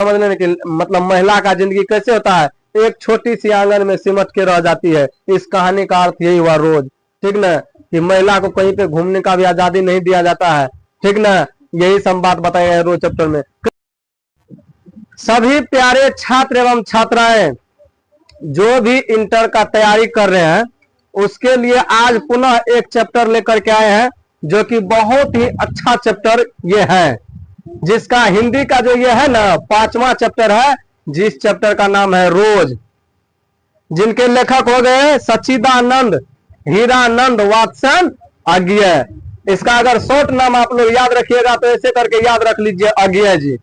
समझने के मतलब महिला का जिंदगी कैसे होता है, एक छोटी सी आंगन में सिमट के रह जाती है। इस कहानी का अर्थ यही हुआ रोज, ठीक ना, कि महिला को कहीं पे घूमने का भी आजादी नहीं दिया जाता है, ठीक ना। यही सब बात बताया है रोज चैप्टर में। सभी प्यारे छात्र एवं छात्राएं जो भी इंटर का तैयारी कर रहे हैं उसके लिए आज पुनः एक चैप्टर लेकर के आए हैं, जो कि बहुत ही अच्छा चैप्टर ये है, जिसका हिंदी का जो ये है ना 5वां चैप्टर है, जिस चैप्टर का नाम है रोज, जिनके लेखक हो गए सच्चिदानंद हीरानंद वात्सन अज्ञेय। इसका अगर शॉर्ट नाम आप लोग याद रखिएगा तो ऐसे करके याद रख लीजिए, अज्ञेय जी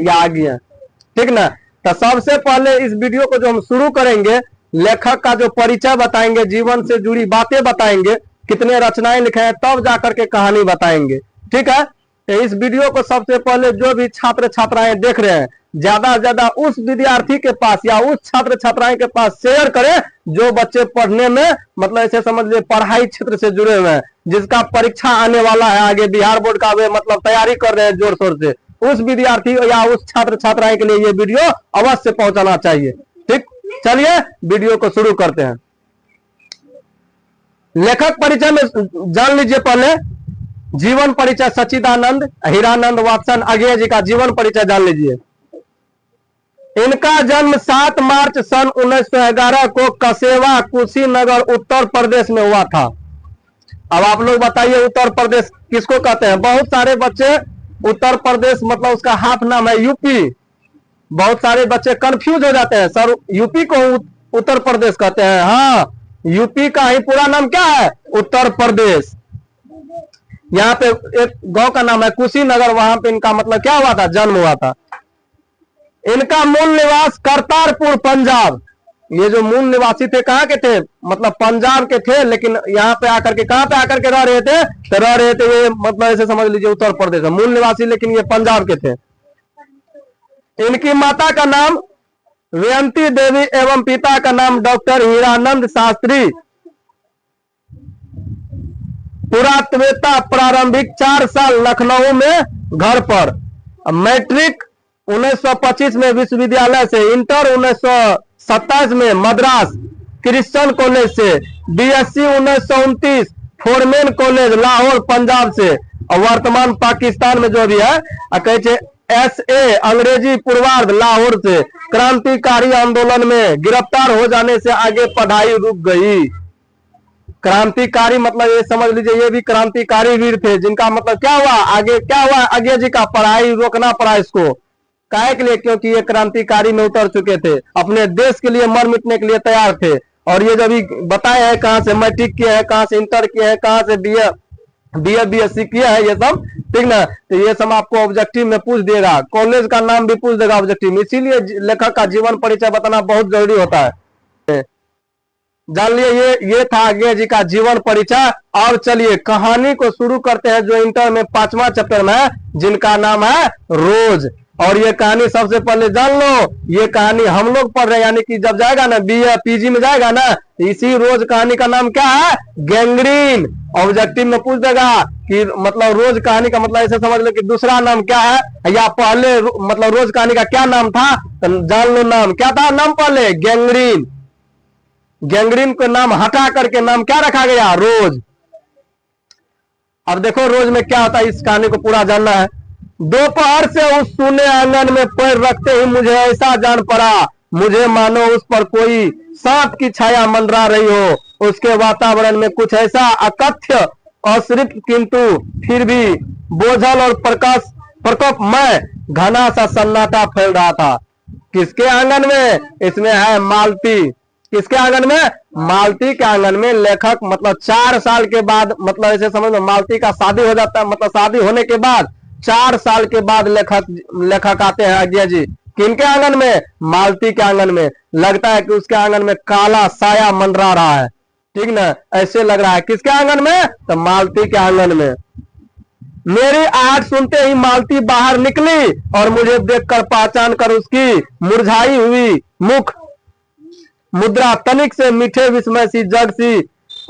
या अज्ञेय, ठीक ना। तो सबसे पहले इस वीडियो को जो हम शुरू करेंगे, लेखक का जो परिचय बताएंगे, जीवन से जुड़ी बातें बताएंगे, कितने रचनाएं लिखे हैं, तब जाकर के कहानी बताएंगे, ठीक है। तो इस वीडियो को सबसे पहले जो भी छात्र छात्राएं देख रहे हैं, ज्यादा से ज्यादा उस विद्यार्थी के पास या उस छात्र छात्राएं के पास शेयर करें जो बच्चे पढ़ने में मतलब ऐसे समझ लीजिए पढ़ाई क्षेत्र से जुड़े हुए हैं, जिसका परीक्षा आने वाला है आगे, बिहार बोर्ड का वे मतलब तैयारी कर रहे हैं जोर शोर से, उस विद्यार्थी या उस छात्र छात्राएं के लिए ये वीडियो अवश्य पहुंचाना चाहिए, ठीक। चलिए वीडियो को शुरू करते हैं। लेखक परिचय में जान लीजिए पहले, जीवन परिचय सच्चिदानंद हीरानंद वात्सन अज्ञेय जी का जीवन परिचय जान लीजिए। इनका जन्म 7 मार्च सन 1911 को कसेवा कुशीनगर उत्तर प्रदेश में हुआ था। अब आप लोग बताइए उत्तर प्रदेश किसको कहते हैं? बहुत सारे बच्चे उत्तर प्रदेश मतलब उसका हाफ नाम है यूपी, बहुत सारे बच्चे कंफ्यूज हो जाते हैं, सर यूपी को उत्तर प्रदेश कहते हैं? हाँ, यूपी का ही पूरा नाम क्या है? उत्तर प्रदेश। यहाँ पे एक गांव का नाम है कुशीनगर, वहां पे इनका मतलब क्या हुआ था? जन्म हुआ था। इनका मूल निवास करतारपुर पंजाब, ये जो मूल निवासी थे कहाँ के थे? मतलब पंजाब के थे, लेकिन यहाँ पे आकर के कहाँ पे आकर के रह रहे थे? तो रह रहे थे ये मतलब ऐसे समझ लीजिए उत्तर प्रदेश में मूल निवासी, लेकिन ये पंजाब के थे। इनकी माता का नाम वयंती देवी एवं पिता का नाम डॉक्टर हीरानंद शास्त्री। पुरातत्ववेत्ता, प्रारंभिक 4 साल लखनऊ में घर पर, मैट्रिक 1925 में विश्वविद्यालय से, इंटर 1927 में मद्रास क्रिश्चियन कॉलेज से, BSc 1929 foramen college Lahore Punjab से, और वर्तमान पाकिस्तान में जो भी है कहे एसए अंग्रेजी पूर्वार्ध लाहौर से। क्रांतिकारी आंदोलन में गिरफ्तार हो जाने से आगे पढ़ाई रुक गई। क्रांतिकारी मतलब ये समझ लीजिए ये भी क्रांतिकारी वीर थे, जिनका मतलब क्या हुआ आगे, क्या हुआ अज्ञेय जी का पढ़ाई रोकना पड़ा इसको, काहे के लिए? क्योंकि ये क्रांतिकारी में उतर चुके थे, अपने देश के लिए मर मिटने के लिए तैयार थे। और ये जब बताए हैं कहाँ से मैट्रिक किया है, कहाँ से इंटर किया है, कहाँ से बीए बीएससी किया है, ये सब, ठीक ना। तो ये सब आपको ऑब्जेक्टिव में पूछ देगा, कॉलेज का नाम भी पूछ देगा ऑब्जेक्टिव में, इसीलिए लेखक का जीवन परिचय बताना बहुत जरूरी होता है। जान लिए ये था अज्ञेय जी का जीवन परिचय। और चलिए कहानी को शुरू करते हैं, जो इंटर में 5वां चैप्टर में है, जिनका नाम है रोज। और ये कहानी सबसे पहले जान लो, ये कहानी हम लोग पढ़ रहे हैं, यानी कि जब जाएगा ना बीए पीजी में जाएगा ना, इसी रोज कहानी का नाम क्या है? गैंग्रीन। ऑब्जेक्टिव में पूछ देगा कि मतलब रोज कहानी का मतलब ऐसे समझ लो कि दूसरा नाम क्या है, या पहले मतलब रोज कहानी का क्या नाम था, तो जान लो नाम क्या था? नाम पहले गैंग्रीन। गैंग्रीन को नाम हटा करके नाम क्या रखा गया? रोज। अब देखो रोज में क्या होता है, इस कहानी को पूरा जानना है। दोपहर से उस सूने आंगन में पैर रखते ही मुझे ऐसा जान पड़ा, मुझे मानो उस पर कोई सांप की छाया मंडरा रही हो। उसके वातावरण में कुछ ऐसा अकथ्य अश्रित किंतु फिर भी बोझल और प्रकोपमय घना सा सन्नाटा फैल रहा था। किसके आंगन में? इसमें है मालती। किसके आंगन में? मालती के आंगन में। लेखक मतलब 4 साल के बाद, मतलब ऐसे समझ लो मालती का शादी हो जाता है, मतलब शादी होने के बाद 4 साल के बाद लेखक आते हैं अज्ञेय जी। किनके आंगन में? मालती के आंगन में। लगता है कि उसके आंगन में काला साया मंडरा रहा है, ठीक ना, ऐसे लग रहा है। किसके आंगन में? तो मालती के आंगन में। मेरी आहट सुनते ही मालती बाहर निकली और मुझे देखकर पहचान कर उसकी मुरझाई हुई मुख मुद्रा तनिक से मीठे विस्मय सी जग सी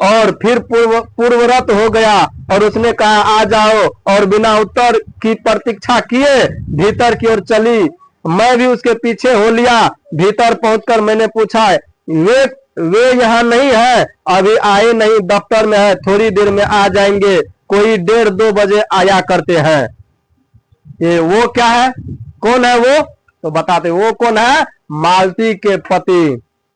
और फिर पूर्वरत हो गया, और उसने कहा आ जाओ, और बिना उत्तर की प्रतीक्षा किए भीतर की ओर चली। मैं भी उसके पीछे हो लिया। भीतर पहुंचकर मैंने पूछा, वे यहाँ नहीं है? अभी आए नहीं, दफ्तर में है, थोड़ी देर में आ जाएंगे, कोई 1:30-2 बजे आया करते हैं। ये वो क्या है, कौन है वो? तो बताते वो कौन है? मालती के पति।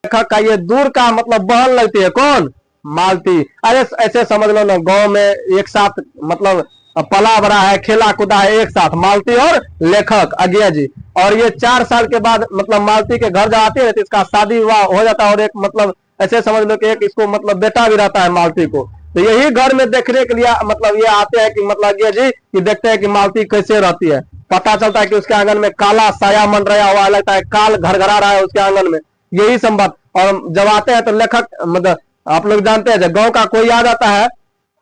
लेखक का ये दूर का मतलब बहन लगती है, कौन? मालती। अरे ऐसे समझ लो ना, गांव में एक साथ मतलब पला बड़ा है, खेला कूदा है एक साथ, मालती और लेखक अज्ञा जी। और ये 4 साल के बाद मतलब मालती के घर जाते हैं तो इसका शादी विवाह हो जाता है, और एक मतलब ऐसे समझ लो कि एक इसको मतलब बेटा भी रहता है मालती को। तो यही घर में देखने के लिए मतलब ये आते हैं कि मतलब अज्ञा जी कि देखते हैं कि मालती कैसे रहती है। पता चलता है कि उसके आंगन में काला साया मंडराया हुआ लगता है, काल घरघरा रहा है उसके आंगन में, यही संवाद। और जब आते हैं तो लेखक मतलब आप लोग जानते हैं, जब गांव का कोई आ जाता है,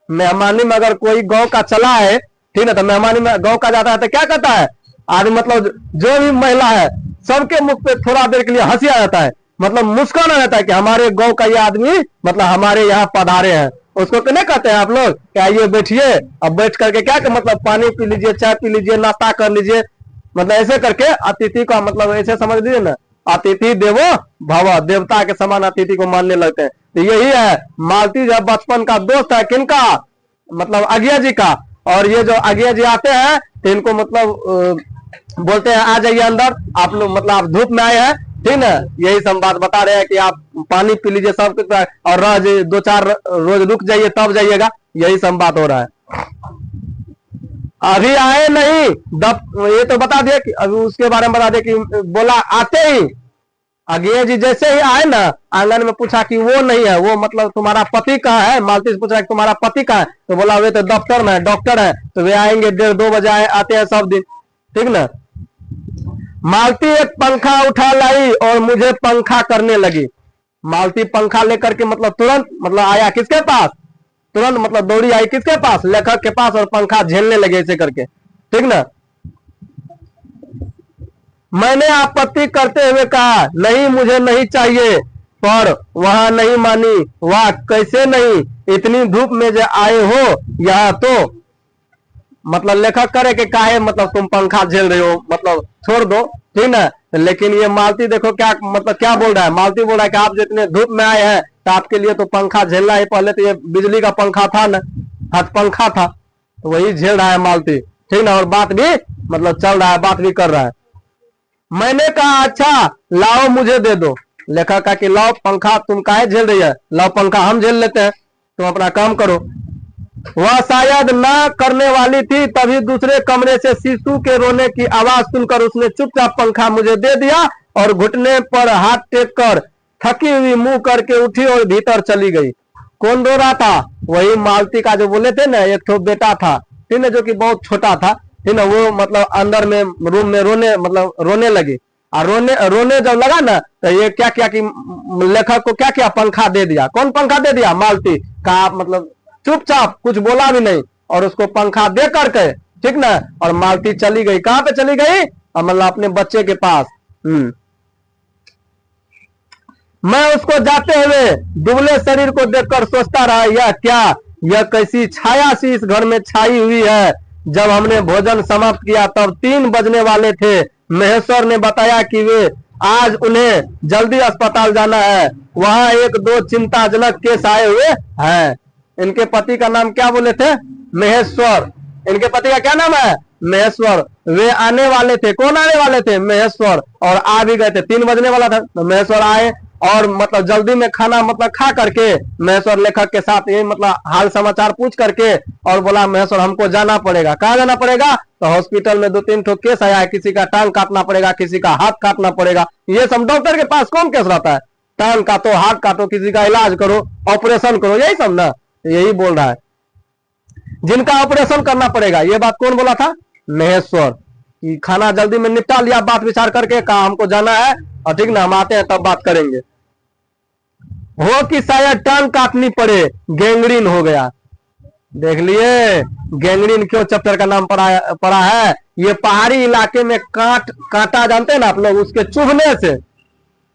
मेहमानी में अगर कोई गांव का चला है, ठीक है, तो मेहमानी में गांव का जाता है तो क्या कहता है आदमी, मतलब जो भी महिला है सबके मुख पे थोड़ा देर के लिए हंसी आ जाता है, मतलब मुस्कान आ जाता है कि हमारे गांव का ये आदमी मतलब हमारे यहाँ पधारे हैं। उसको तो नहीं कहते हैं आप लोग कि आइए बैठिए, अब बैठ करके क्या मतलब पानी पी लीजिए, चाय पी लीजिए, नाश्ता कर लीजिए, मतलब ऐसे करके अतिथि का मतलब ऐसे समझ लीजिए ना, अतिथि देवो भव, देवता के समान अतिथि को मानने लगते हैं। तो यही है मालती जब बचपन का दोस्त है, किनका? मतलब अज्ञा जी का। और ये जो अज्ञा जी आते हैं तो इनको मतलब बोलते हैं आ जाइए अंदर, आप लोग मतलब आप धूप में आए हैं, ठीक है, यही संवाद बता रहे हैं कि आप पानी पी लीजिए सब कुछ, और रह 2-4 रोज रुक जाइए तब जाइएगा, यही संवाद हो रहा है। अभी आए नहीं, ये तो बता दिया कि अभी उसके बारे में बता दिया कि बोला आते ही अज्ञा जी जैसे ही आए ना, आंगन में पूछा कि वो नहीं है, वो मतलब तुम्हारा पति कहाँ है? मालती से पूछा कि तुम्हारा पति कहाँ है? तो बोला वे तो दफ्तर में है, डॉक्टर है, तो वे आएंगे 1:30-2 बजे आते हैं सब दिन, ठीक ना। मालती एक पंखा उठा लाई और मुझे पंखा करने लगी। मालती पंखा लेकर के मतलब तुरंत मतलब आया किसके पास? तुरंत मतलब दौड़ी आई किसके पास? लेखक के पास, और पंखा झेलने लगे ऐसे करके, ठीक ना। मैंने आपत्ति करते हुए कहा नहीं मुझे नहीं चाहिए, पर वहां नहीं मानी। वाह कैसे नहीं, इतनी धूप में जो आए हो यहाँ, तो मतलब लेखक करे कि काहे मतलब तुम पंखा झेल रहे हो, मतलब छोड़ दो, ठीक ना। लेकिन ये मालती देखो क्या मतलब क्या बोल रहा है, मालती बोल रहा है कि आप जितने धूप में आए हैं तो आपके लिए तो पंखा झेलना ही, पहले तो ये बिजली का पंखा था ना, हाथ पंखा था, तो वही झेल रहा है मालती, ठीक ना। और बात भी मतलब चल रहा है, बात भी कर रहा है। मैंने कहा अच्छा लाओ मुझे दे दो। लेखक का कि लाओ पंखा, तुम काहे झेल रही है, लाओ पंखा हम झेल लेते हैं, तुम अपना काम करो। वह शायद ना करने वाली थी, तभी दूसरे कमरे से शिशु के रोने की आवाज सुनकर उसने चुपचाप पंखा मुझे दे दिया और घुटने पर हाथ टेक कर थकी हुई मुंह करके उठी और भीतर चली गई। कौन रो रहा था? वही मालती का जो बोले थे ना, एक तो बेटा था, ठीक है, जो कि बहुत छोटा था, ठीक ना। वो मतलब अंदर में रूम में रोने मतलब रोने लगी, और रोने जब लगा ना तो ये क्या किया कि लेखक को क्या किया, पंखा दे दिया। कौन पंखा दे दिया? मालती का, मतलब चुपचाप कुछ बोला भी नहीं और उसको पंखा दे करके, ठीक ना। और मालती चली गई, कहां पे चली गई? मतलब अपने बच्चे के पास। मैं उसको जाते हुए दुबले शरीर को देखकर सोचता रहा, यह क्या, यह कैसी छाया सी इस घर में छाई हुई है। जब हमने भोजन समाप्त किया तब 3 बजने वाले थे। महेश्वर ने बताया कि वे आज उन्हें जल्दी अस्पताल जाना है, वहां 1-2 चिंताजनक केस आए हुए हैं। इनके पति का नाम क्या बोले थे? महेश्वर। इनके पति का क्या नाम है? महेश्वर। वे आने वाले थे, कौन आने वाले थे? महेश्वर। और आ भी गए थे, 3 बजने वाला था तो महेश्वर आए, और मतलब जल्दी में खाना मतलब खा करके महेश्वर लेखक के साथ ये मतलब हाल समाचार पूछ करके और बोला महेश्वर हमको जाना पड़ेगा। कहाँ जाना पड़ेगा? तो हॉस्पिटल में 2-3 ठो केस आया है, किसी का टांग काटना पड़ेगा, किसी का हाथ काटना पड़ेगा। ये सब डॉक्टर के पास कौन केस रहता है? टांग काटो, हाथ काटो, किसी का इलाज करो, ऑपरेशन करो, यही सब ना। यही बोल रहा है जिनका ऑपरेशन करना पड़ेगा। ये बात कौन बोला था? महेश्वर। कि खाना जल्दी में निपटा लिया, बात विचार करके कहा हमको जाना है, और ठीक ना हम आते हैं तब बात करेंगे। हो कि शायद टांग काटनी पड़े, गैंग्रीन हो गया। देख लिए गैंग्रीन क्यों चैप्टर का नाम पड़ा है। ये पहाड़ी इलाके में कांटा जानते हैं ना आप लोग, उसके चुभने से,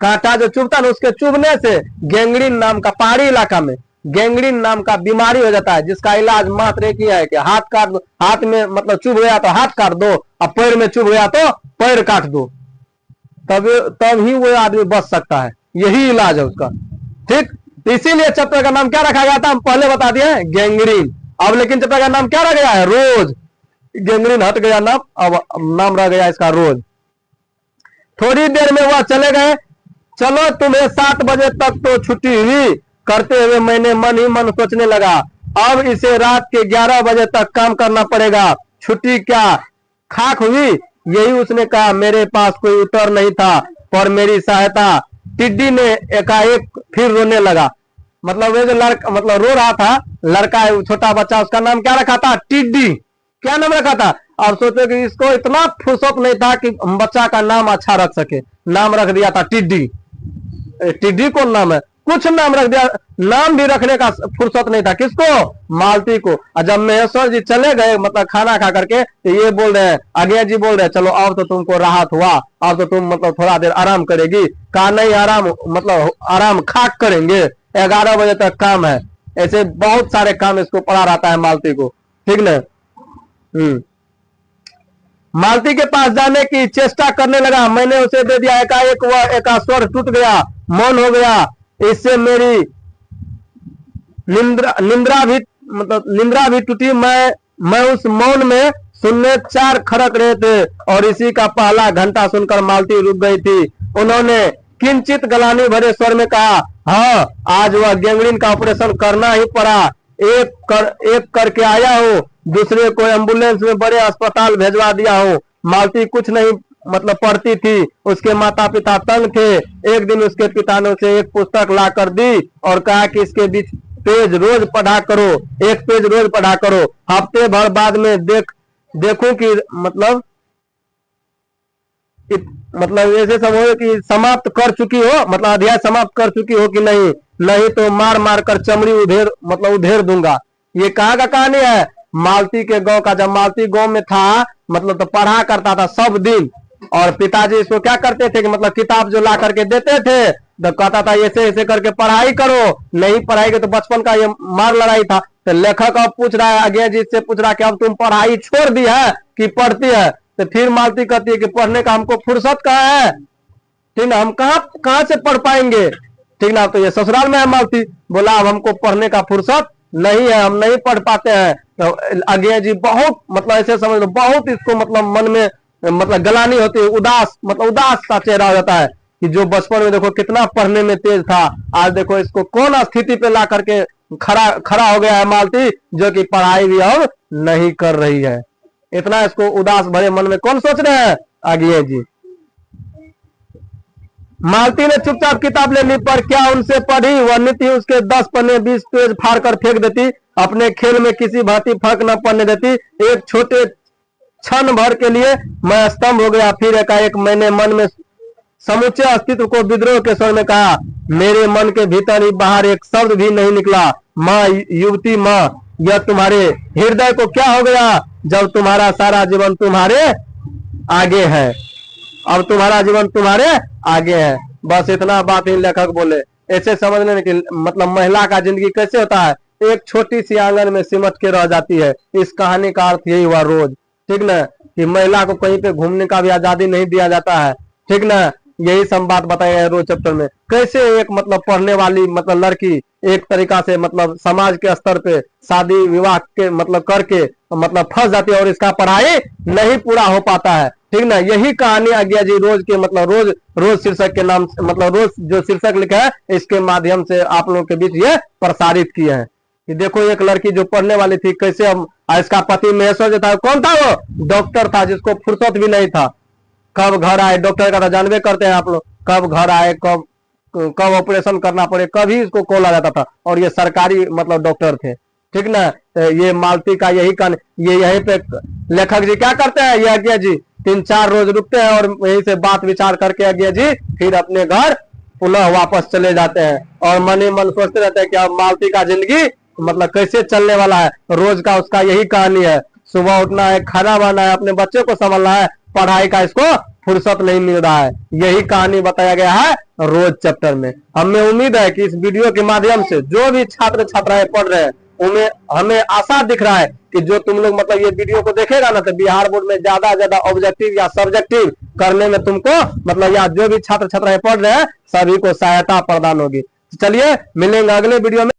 कांटा जो चुभता है ना उसके चुभने से गैंग्रीन नाम का, पहाड़ी इलाका में गैंग्रीन नाम का बीमारी हो जाता है, जिसका इलाज मात्र एक ही है कि हाथ काट दो। हाथ में मतलब चुभ गया तो हाथ काट दो, और पैर में चुभ गया तो पैर काट दो। तब ही वो आदमी बच सकता है, यही इलाज है उसका। ठीक, इसीलिए चैप्टर का नाम क्या रखा गया था, हम पहले बता दिए, गैंग्रीन। अब लेकिन चैप्टर का नाम क्या रख गया है, रोज। गैंग्रीन हट गया नाम, अब नाम रह गया इसका रोज। थोड़ी देर में वह चले गए। चलो तुम्हें 7 बजे तक तो छुट्टी हुई, करते हुए मैंने मन ही मन सोचने लगा, अब इसे रात के 11 बजे तक काम करना पड़ेगा। छुट्टी क्या खाक हुई, यही उसने कहा। मेरे पास कोई उत्तर नहीं था पर मेरी सहायता। टिड्डी ने एकाएक फिर रोने लगा। मतलब ये जो लड़का मतलब रो रहा था, लड़का है छोटा बच्चा, उसका नाम क्या रखा था, टिड्डी। क्या नाम रखा था? अब सोचो कि इसको इतना फुर्सत नहीं था कि बच्चा का नाम अच्छा रख सके, नाम रख दिया था टिड्डी। टिड्डी कौन नाम है, कुछ नाम रख दिया, नाम भी रखने का फुर्सत नहीं था। किसको? मालती को। और जब महेश्वर जी चले गए मतलब खाना खा करके, तो ये बोल रहे हैं, आज्ञा जी बोल रहे हैं, चलो अब तो तुमको राहत हुआ, अब तो तुम मतलब थोड़ा देर आराम करेगी। कहा नहीं, आराम मतलब आराम खाक करेंगे, 11 बजे तक काम है। ऐसे बहुत सारे काम इसको पड़ा रहता है मालती को, ठीक ना। मालती के पास जाने की चेष्टा करने लगा, मैंने उसे दे दिया। एकाएक वह एक स्वर टूट गया, मौन हो गया। इससे मेरी निंद्रा भी टूटी। मैं उस मौन में सुनने 4 खड़क रहे थे और इसी का पहला घंटा सुनकर मालती रुक गई थी। उन्होंने किंचित गलानी भरे स्वर में कहा, हाँ आज वह गैंग्रीन का ऑपरेशन करना ही पड़ा। एक करके आया हूँ, दूसरे को एम्बुलेंस में बड़े अस्पताल भेजवा दिया हूँ। मालती कुछ नहीं मतलब पढ़ती थी, उसके माता पिता तंग थे। एक दिन उसके पिता ने उसे एक पुस्तक ला कर दी और कहा कि इसके बीच पेज रोज पढ़ा करो, एक पेज रोज पढ़ा करो। हफ्ते भर बाद में देखूं कि मतलब ऐसे समझो कि समाप्त कर चुकी हो, मतलब अध्याय समाप्त कर चुकी हो कि नहीं, नहीं तो मार मार कर चमड़ी उधेर दूंगा। ये कहाँ का कहानी है? मालती के गांव का। जब मालती गांव में था मतलब तो पढ़ा करता था सब दिन, और पिताजी इसको क्या करते थे कि मतलब किताब जो ला करके देते थे तो कहता था ऐसे ऐसे करके पढ़ाई करो, नहीं पढ़ाई तो बचपन का ये मार लड़ाई था। तो लेखक अब पूछ रहा है, आज्ञा जी से पूछ रहा है कि अब तुम पढ़ाई छोड़ दी है कि पढ़ती है? तो फिर मालती कहती है कि पढ़ने का हमको फुर्सत कहाँ है, ठीक ना, हम कहाँ से पढ़ पाएंगे, ठीक ना। तो ये ससुराल में है मालती, बोला अब हमको पढ़ने का फुर्सत नहीं है, हम नहीं पढ़ पाते हैं। तो आज्ञा जी बहुत मतलब ऐसे समझ लो बहुत इसको मतलब मन में मतलब गलानी होती है, उदास सा चेहरा हो जाता है कि जो बचपन में देखो कितना पढ़ने में तेज था, आज देखो इसको कौन स्थिति पे ला करके खड़ा हो गया है मालती, जो कि पढ़ाई भी अब नहीं कर रही है। इतना इसको उदास भरे मन में कौन सोच रहे हैं? आज्ञा जी। मालती ने चुपचाप किताब ले ली, पर क्या उनसे पढ़ी? वह नित्य उसके 10 पन्ने 20 पेज फाड़ कर फेंक देती, अपने खेल में किसी भांति फर्क न पड़ने देती। एक छोटे क्षण भर के लिए मैं स्तंभ हो गया, फिर एकाएक मैंने मन में समूचे अस्तित्व को विद्रोह के स्वर में कहा। मेरे मन के भीतर ही बाहर एक शब्द भी नहीं निकला। माँ, युवती माँ, यह तुम्हारे हृदय को क्या हो गया जब तुम्हारा सारा जीवन तुम्हारे आगे है? अब तुम्हारा जीवन तुम्हारे आगे है। बस इतना बात ही लेखक बोले। ऐसे समझने की मतलब महिला का जिंदगी कैसे होता है, एक छोटी सी आंगन में सिमट के रह जाती है। इस कहानी का अर्थ यही हुआ रोज, ठीक ना, कि महिला को कहीं पे घूमने का भी आजादी नहीं दिया जाता है, ठीक ना। यही सब बात बताया है रोज चैप्टर में। कैसे एक मतलब पढ़ने वाली मतलब लड़की एक तरीका से मतलब समाज के स्तर पे शादी विवाह के मतलब करके मतलब फंस जाती है और इसका पढ़ाई नहीं पूरा हो पाता है, ठीक ना। यही कहानी आज्ञा जी रोज के मतलब रोज शीर्षक के नाम मतलब रोज जो शीर्षक लिखा है इसके माध्यम से आप लोगों के बीच ये प्रसारित किए हैं कि देखो एक लड़की जो पढ़ने वाली थी कैसे हम इसका पति महेश्वर जो था कौन था, वो डॉक्टर था जिसको फुर्सत भी नहीं था। कब घर आए, डॉक्टर का तो जानवे करते हैं आप लोग, कब घर आए, कब ऑपरेशन करना पड़े, कभी इसको कॉल आ जाता था, और ये सरकारी मतलब डॉक्टर थे, ठीक ना। तो ये मालती का यही कान, ये यहीं पे लेखक जी क्या करते हैं, ये आज्ञा जी 3-4 रोज रुकते हैं और यहीं से बात विचार करके आज्ञा जी फिर अपने घर पुनः वापस चले जाते हैं और मन ही मन सोचते रहते हैं कि अब मालती का जिंदगी मतलब कैसे चलने वाला है। रोज का उसका यही कहानी है, सुबह उठना है, खाना बनाना है, अपने बच्चे को संभालना है, पढ़ाई का इसको फुर्सत नहीं मिल रहा है। यही कहानी बताया गया है रोज चैप्टर में। हमें उम्मीद है कि इस वीडियो के माध्यम से जो भी छात्र छात्राएं पढ़ रहे हैं उन्हें हमें आशा दिख रहा है कि जो तुम लोग मतलब ये वीडियो को देखेगा ना तो बिहार बोर्ड में ज्यादा ऑब्जेक्टिव या सब्जेक्टिव करने में तुमको मतलब या जो भी छात्र छात्राएं पढ़ रहे हैं सभी को सहायता प्रदान होगी। चलिए मिलेंगे अगले वीडियो में।